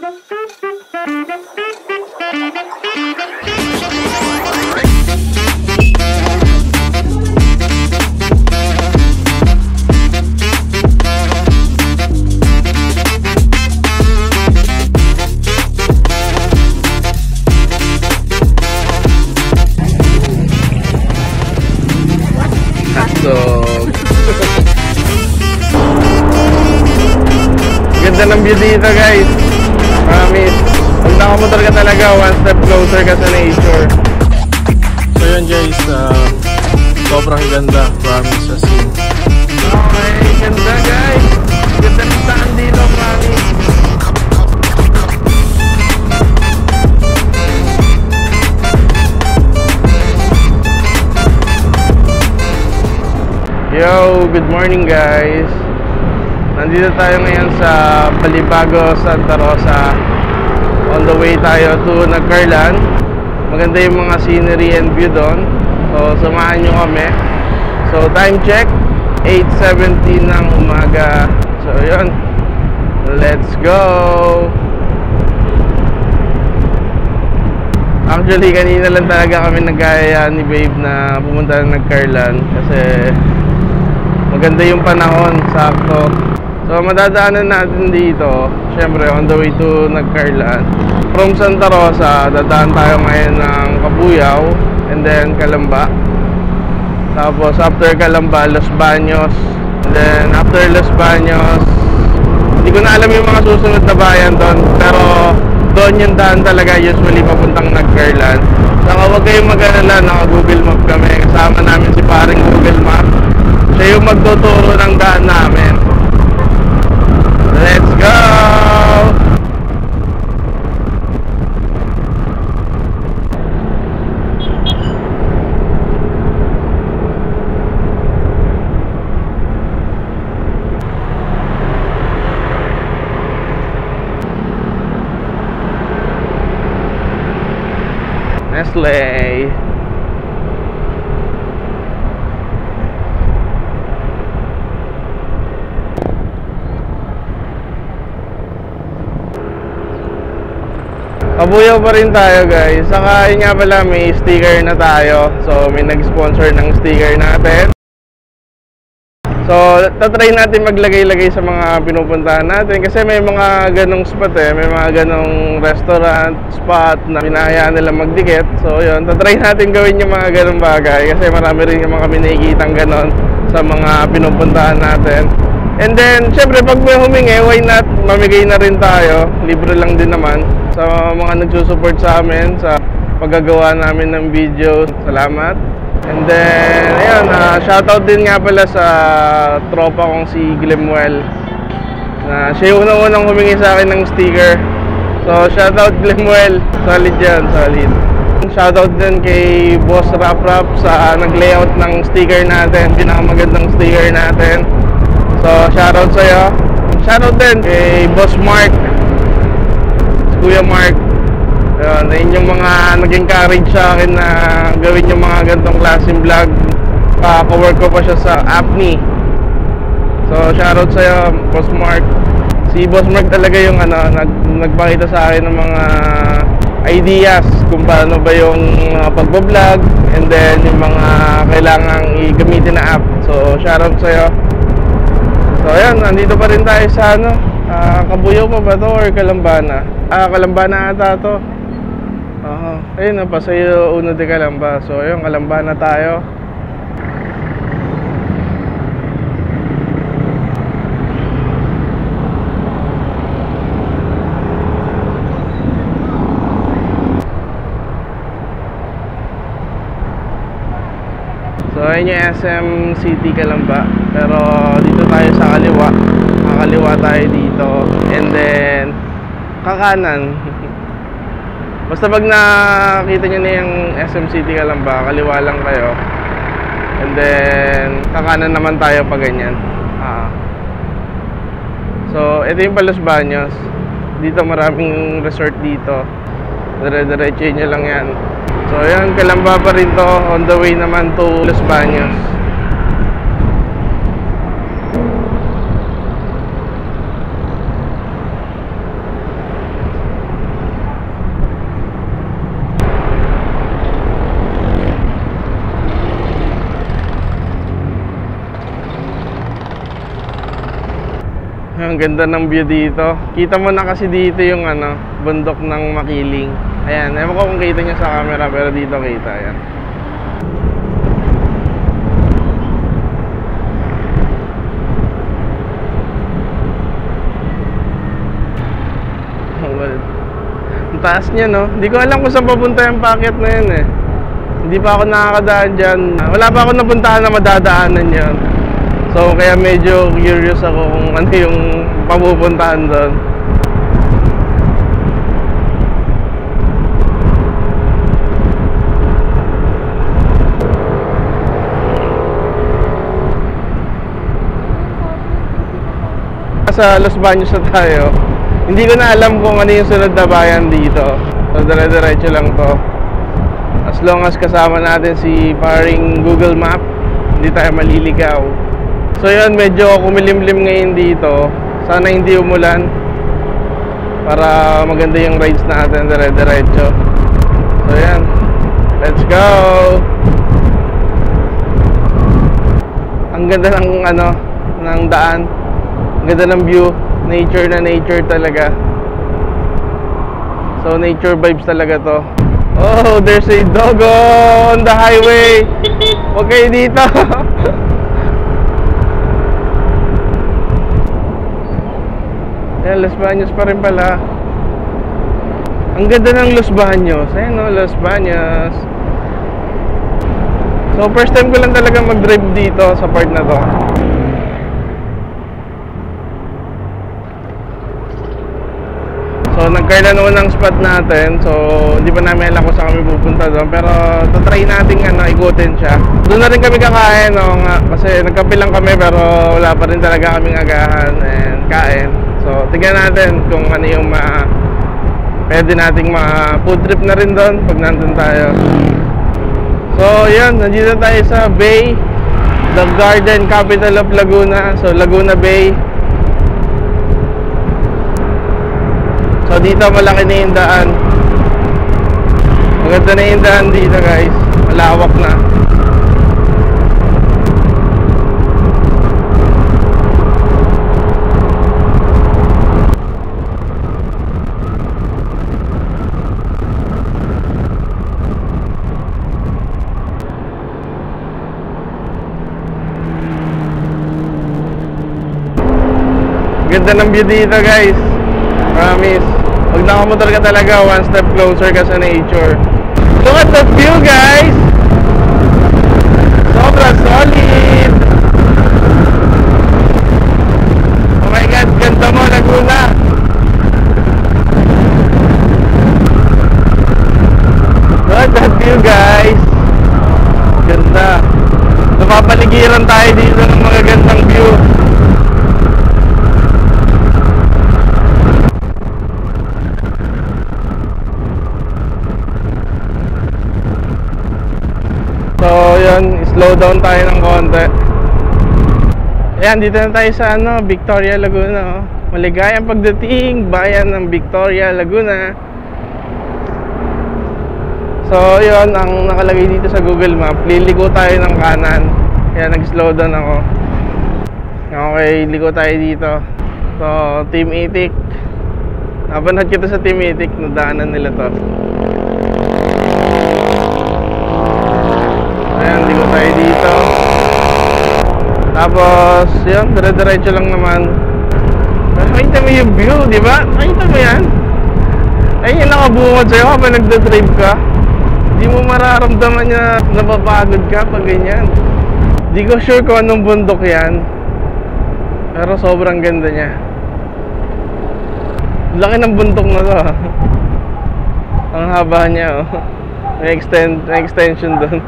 Ganda ng view dito guys, promise. Pag nakamotor ka talaga, one step closer ka sa nature. So yun guys, sobrang ganda, promise as in. Okay, ganda guys. Ganda ng saan dito, promise. Yo, good morning guys. Nandito tayo ngayon sa Balibago, Santa Rosa. On the way tayo to Nagcarlan. Maganda yung mga scenery and view doon. So, samahan nyo kami. So, time check, 8:17 ng umaga. So, yun. Let's go! Actually, kanina lang talaga kami nagkaya ni Babe na pumunta ng Nagcarlan. Kasi maganda yung panahon, sakto. So madadaanan natin dito, syempre on the way to Nagcarlan. From Santa Rosa, dadaan tayo ngayon ng Cabuyao and then Calamba. Tapos after Calamba, Los Baños. And then after Los Baños, hindi ko na alam yung mga susunod na bayan doon, pero doon yung daan talaga usually papuntang Nagcarlan. Saka huwag kayong mag-alala, naka-Google Map kami. Kasama namin si paring Google Map. Siya yung magtuturo ng daan namin. Let's go! Nestle. Cabuyao pa rin tayo guys. Saka yun nga pala, may sticker na tayo. So may nag-sponsor ng sticker natin. So tatry natin maglagay-lagay sa mga pinupuntahan natin. Kasi may mga ganong spot may mga ganong restaurant, spot na pinahayaan nila magdikit. So yun, tatry natin gawin yung mga ganong bagay. Kasi marami rin yung mga kami nakikitang ganon sa mga pinupuntahan natin. And then, syempre pag may humingi, why not? Mamigay na rin tayo. Libre lang din naman. Sa mga nagsusupport sa amin sa paggagawa namin ng video, salamat. And then, ayun, shoutout din nga pala sa tropa kong si Glemuel, na siya yung unang humingi sa akin ng sticker. So, shoutout Glemuel, solid yan, solid. Shoutout din kay Boss Rap Rap sa nag-layout ng sticker natin, pinakamagandang sticker natin. So, shoutout sa'yo. Shoutout din kay Boss Mark, Kuya Mark. Yun yung mga naging courage sa akin na gawin yung mga ganitong klaseng vlog. Ka-work ko pa siya sa Apni. So shoutout sa'yo, Boss Mark. Si Boss Mark talaga yung nagpakita sa akin ng mga ideas kung paano ba yung pagbablog and then yung mga kailangang i-gamitin na app. So shoutout sa'yo. So ayan, nandito pa rin tayo sa Cabuyao pa ba to or Calambana? Calambana ata to. Ayun, Paseo Uno de Calamba. So ayun, Calambana tayo. So ayun yung SM City Calamba. Pero dito tayo sa kaliwa. Kakaliwa tayo dito. And then kakanan. Basta pag nakita nyo na yung SM City Calamba, kaliwa lang kayo. And then kakanan naman tayo pag ganyan. So ito yung Los Baños. Dito maraming resort dito. Dire-diretso nyo lang yan. So ayan, Calamba pa rin to. On the way naman to Los Baños. ang ganda ng view dito. Kita mo na kasi dito yung ano, bundok ng Makiling. Ayan, ewan ko kung kita nyo sa camera, pero dito kita. Ayan. Ang taas niya, no? Hindi ko alam kung saan papunta yung packet na yun eh. Hindi pa ako nakakadaan dyan. Wala pa ako napuntahan na madadaanan yun. So kaya medyo curious ako kung ano yung papupuntahan doon. Sa Los Baños na tayo. Hindi ko na alam kung ano yung sunod na bayan dito. So dire-diretso lang to. As long as kasama natin si paring Google Map, hindi tayo maliligaw. So yun, medyo kumilimlim ngayon dito. Sana hindi umulan para maganda yung rides natin dire-diretso. So yan, let's go. Ang ganda ng ano, ng daan. Ang ganda ng view. Nature na nature talaga. So nature vibes talaga to. Oh, there's a doggo on the highway. Huwag kayo dito. Ayan, Los Baños pa rin pala. Ang ganda ng Los Baños. Ayan o, Los Baños. So first time ko lang talaga mag-drive dito sa part na to. So nagkailan naman ng spot natin. So hindi pa namin alam kung saan kami pupunta doon. Pero tatry natin ikutin siya. Doon na rin kami kakain, no? Kasi nagkape lang kami pero wala pa rin talaga kaming agahan and kain. So tignan natin kung ano yung pwede nating food trip na rin doon pag nandun tayo. So yan, nandito tayo sa Bay, the garden capital of Laguna. So Laguna Bay. So dito malaki na yung daan. Maganda na yung daan dito guys. Malawak na. Ganda ng view dito guys. Promise. Pag nakamotor ka talaga, one step closer ka sa nature. Look at the view guys. Sobrang solid. Oh my god, ganda mo Laguna. Look at that view guys. Ganda. Napapaligiran tayo dito ng mga gandang view. So yun, slow down tayo ng konti. Ayan, dito na tayo sa Victoria, Laguna. Maligayang pagdating, bayan ng Victoria, Laguna. So yun, ang nakalagay dito sa Google Map, liliko tayo ng kanan. Kaya nag-slow down ako. Okay, liko tayo dito. So, Team Itik. Napanood kita sa Team Itik, nadaanan nila to. Ayan, liko tayo dito. Tapos, yun, dire-diretso lang naman. Nakita mo yung view, di ba? Nakita mo yan? Ay, yung nakabungod sa'yo habang nagda-drive ka. Di mo mararamdaman na napapagod ka pag ganyan. Di ko sure kung anong bundok yan. Pero sobrang ganda niya. Laki ng bundok na to. Ang haba niya, oh. May extension doon.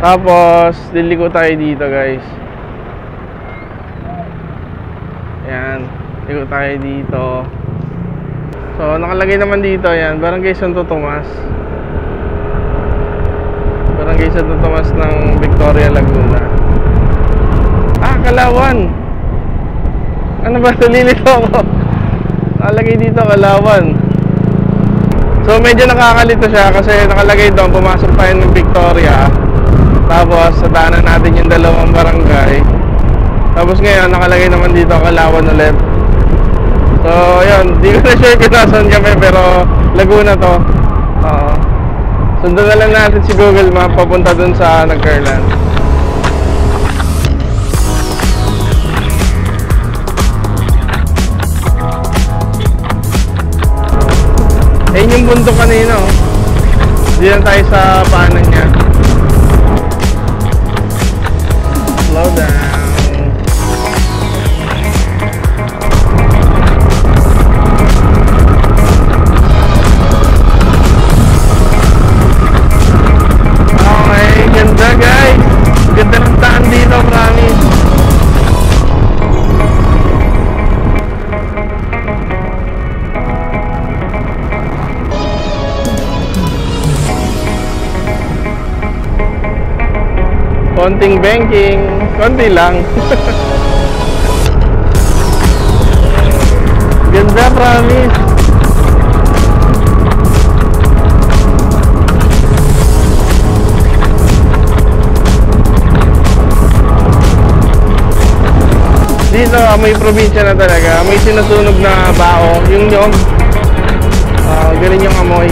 Tapos, liliko tayo dito guys. Ayan, liko tayo dito. So, nakalagay naman dito, ayan, Barangay Santo Tomas. Barangay Santo Tomas ng Victoria, Laguna. Ah, Kalawan. Ano ba? Nalilito ako. Nakalagay dito, Kalawan. So, medyo nakakalito siya kasi nakalagay doon, pumasok tayo ng Victoria. Tapos, sa daanan natin yung dalawang barangay. Tapos ngayon, nakalagay naman dito Kalawan ulit. So, yun, di ko na sure kung nasan kami, pero Laguna to. Oo. Sundan na lang natin si Google Map papunta dun sa Nagcarlan. Ayun yung bundok kanina, oh. Diyan tayo sa paanan niya. Slow down. Ganda guys, ganda ng daan dito, promise. Konting banking, konti lang. Ganda, promise. Dito, may probinsya na talaga. May sinusunog na bao. Yung nyog. Ganun yung amoy.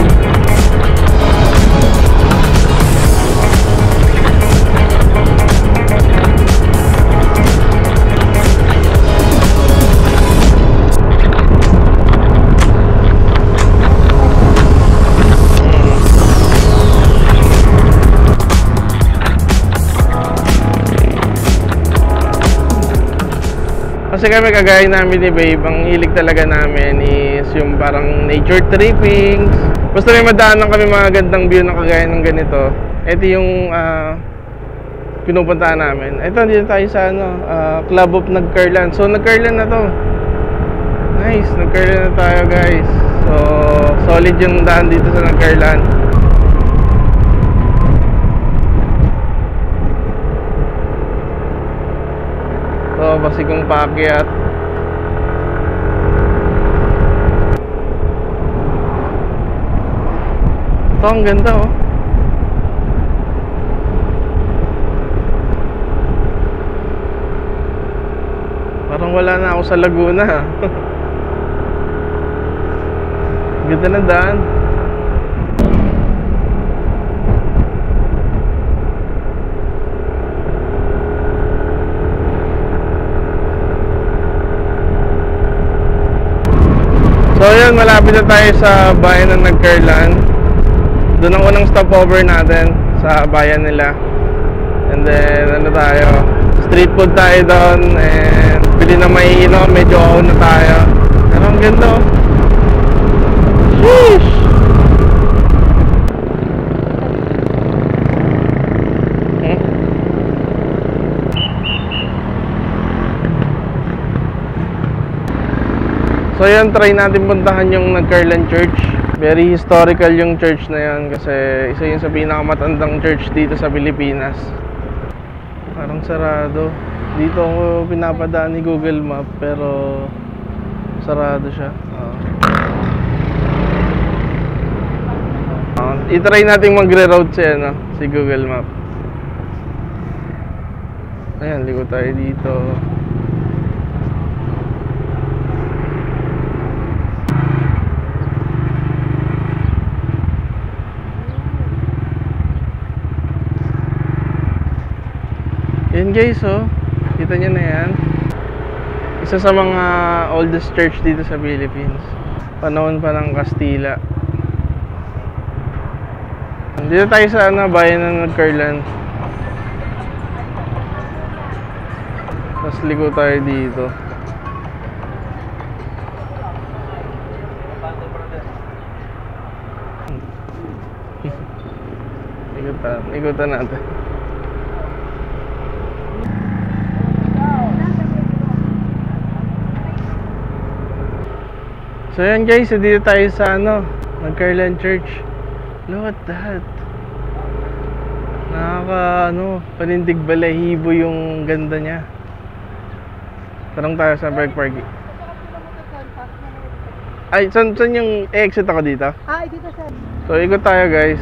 Kasi kami kagaya namin ni Babe, ang hilig talaga namin is yung parang nature trippings. Basta may madaanan kami mga gandang view na kagaya ng ganito. Ito yung pinupuntahan namin. Ito, dito tayo sa Club of Nagcarlan. So, Nagcarlan na to. Nice, Nagcarlan na tayo guys. So, solid yung daan dito sa Nagcarlan. So, basikong paakyat. Ito, ang ganda oh. Parang wala na ako sa Laguna. Ganda ng daan. So yun, malapit na tayo sa bayan ng Nagcarlan. Doon ang unang stopover natin sa bayan nila. And then ano tayo, street food tayo doon. And bili na may medyo own na tayo. Pero ang ganda oh. Sheesh! So yan, try natin puntahan yung Nagcarlan Church. Very historical yung church na yan kasi isa yun sa pinakamatandang church dito sa Pilipinas. Parang sarado. Dito ako pinapadaan ni Google Map pero sarado siya. I-try natin magre-route si Google Map. Ayan, ligo tayo dito. Yan guys oh, kita nyo na yan. Isa sa mga oldest church dito sa Philippines. Panahon pa ng Kastila. Dito tayo sa bayan ng Nagcarlan. Tapos ligo tayo dito. Ikutan natin. So yan guys, dito tayo sa Nagcarlan Church. Look at that. Nakaka panindig balahibo yung ganda niya. Tarong tayo sa park. Ay, saan yung exit ako dito? Dito sir. So ikot tayo guys.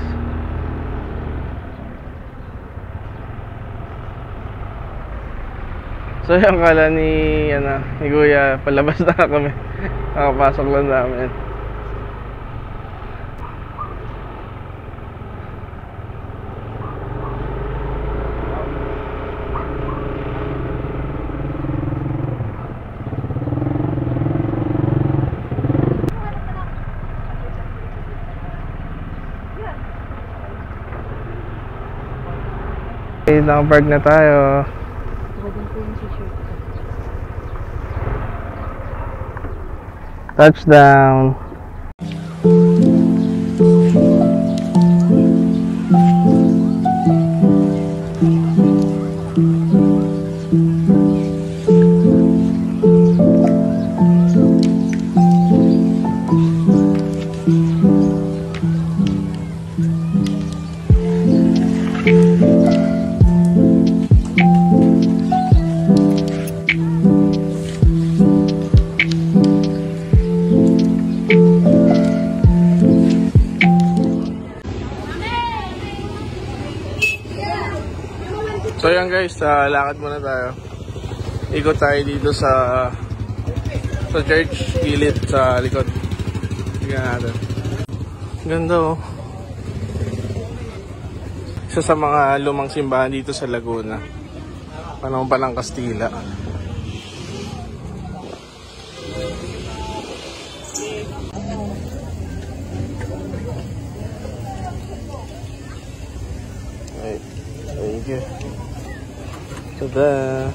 So yung kala ni Kuya, palabas na kami. Nakapasok lang namin. Okay, nakapark na tayo. Touchdown. So yan guys, lakad muna tayo. Ikot tayo dito sa church, gilid sa likod. Tingnan natin. Ganda oh. Isa sa mga lumang simbahan dito sa Laguna. Panahon pa ng Kastila. Thank you. Tada!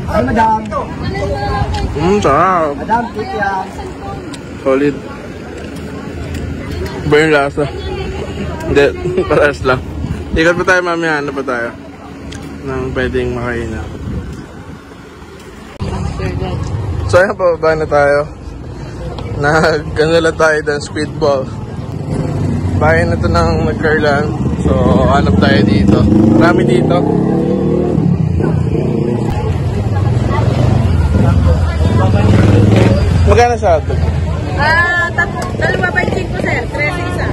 Ay, madam. Sarap. Madam, cake yan. Solid. Burn lasa. Hindi, paras lang. Ikot pa tayo mamaya, ano pa tayo? Nang pwedeng makain na. So ayan, pababa na tayo. Nag-ano lang tayo ng speedball. Bayan na ito ng nag-curlan. So, hanap tayo dito. Marami dito. Magkano sa hotdog? Dalawa ba yung 5 sir? 13 isa.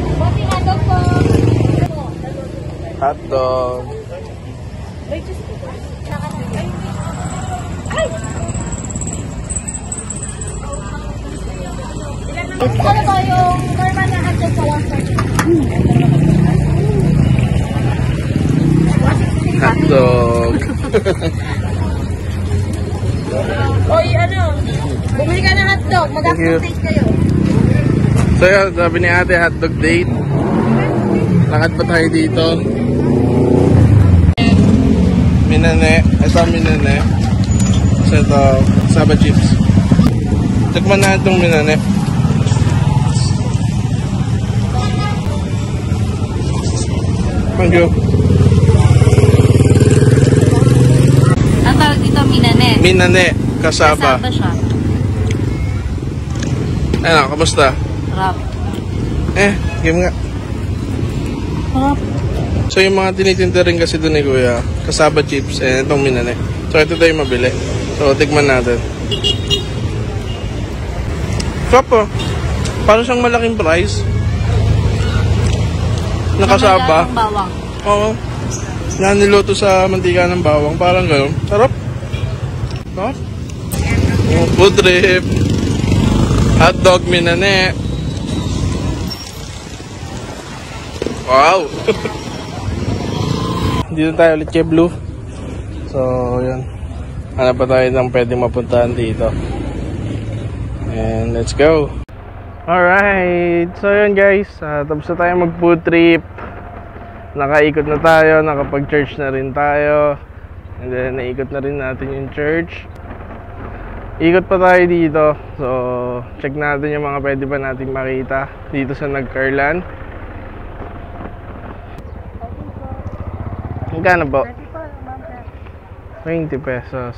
Hotdog. Ano ba yung normal na hotdog sa 130? Hotdog. Oy, ano? Bumili ka ng hotdog. Mag-aftertaste kayo. So yun, sabi ni ate, hotdog date. Lakad pa tayo dito. Minane. Ito minane. So ito, saba chips. Tikman na itong minane. Thank you. Ang tawag dito, minane. Minane, kasaba. Kasaba siya. Ano, kamusta? Sarap. Game nga. Sarap. So yung mga tinitinda rin kasi doon ni Kuya, kasaba chips, itong minane. So ito tayo mabili. So tikman natin. Sarap po. Parang siyang malaking price. Nakasaba. Ng bawang. Oo. Na niluto sa mantika ng bawang. Parang gano'n. Sarap. Sarap. Food trip. Hotdog minane. Wow. Dito tayo ulit kay Blue. So, yun. Hanap pa tayo ng pwedeng mapuntahan dito. And let's go. Alright. So, yun guys. Tapos na tayo mag-food trip. Nakaikot na tayo. Nakapag-church na rin tayo. And then, naikot na rin natin yung church. Ikot pa tayo dito. So, check natin yung mga pwede pa nating makita dito sa Nagcarlan. Magkano po? 20 pesos.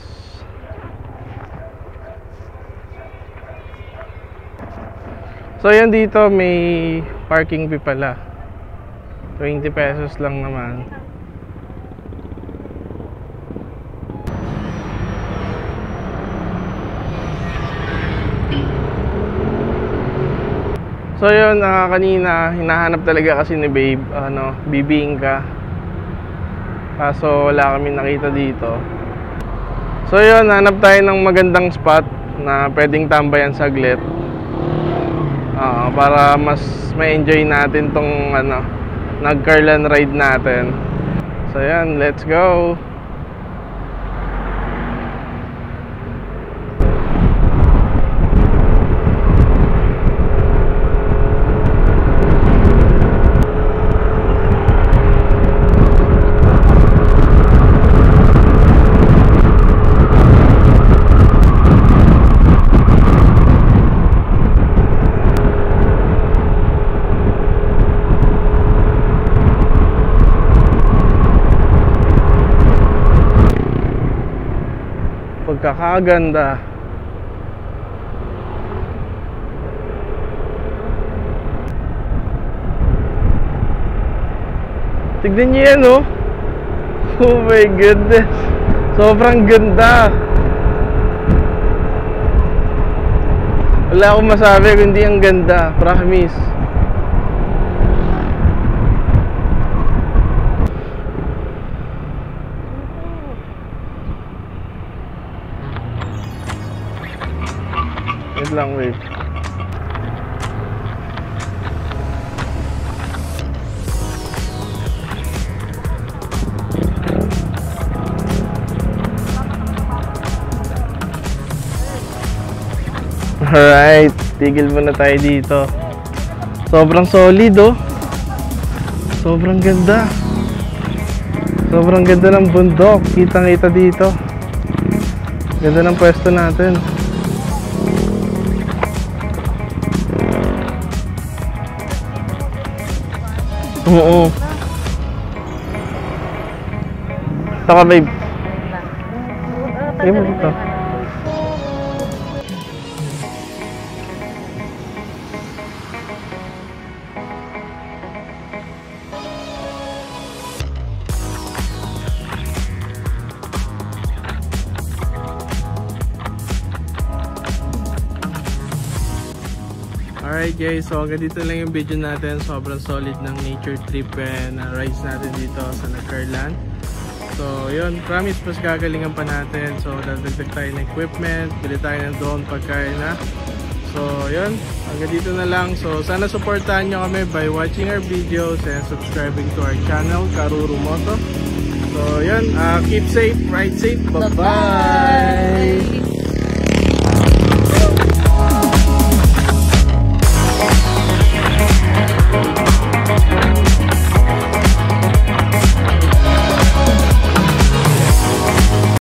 So, yan dito may parking fee pala. 20 pesos lang naman. So yun, kanina hinahanap talaga kasi ni Babe, bibingka. Kaso wala kami nakita dito. So yun, hanap tayo ng magandang spot na pwedeng tambayan saglit. Para mas ma-enjoy natin tong nag-Carland ride natin. So yan, let's go. Pagkakaganda. Tignan niyo yan, oh. Oh my goodness. Sobrang ganda. Wala akong masabi kundi ang ganda, promise. Wait lang, wait. Alright, tigil muna tayo dito. Sobrang solid, oh. Sobrang ganda. Sobrang ganda ng bundok. Kitang-kita dito. Ganda ng pwesto natin. Oo. Ito ka, babe. Ay mo dito. Alright guys, so hanggang dito lang yung video natin. Sobrang solid ng nature trip and rides natin dito sa Carland. So yun, promise mas gagalingan pa natin. So dadagdag tayo ng equipment, bili tayo ng drone pagkain na. So yun, hanggang dito na lang. So sana supportahan nyo kami by watching our videos and subscribing to our channel, Karuru Moto. So yun, keep safe, ride safe, bye bye!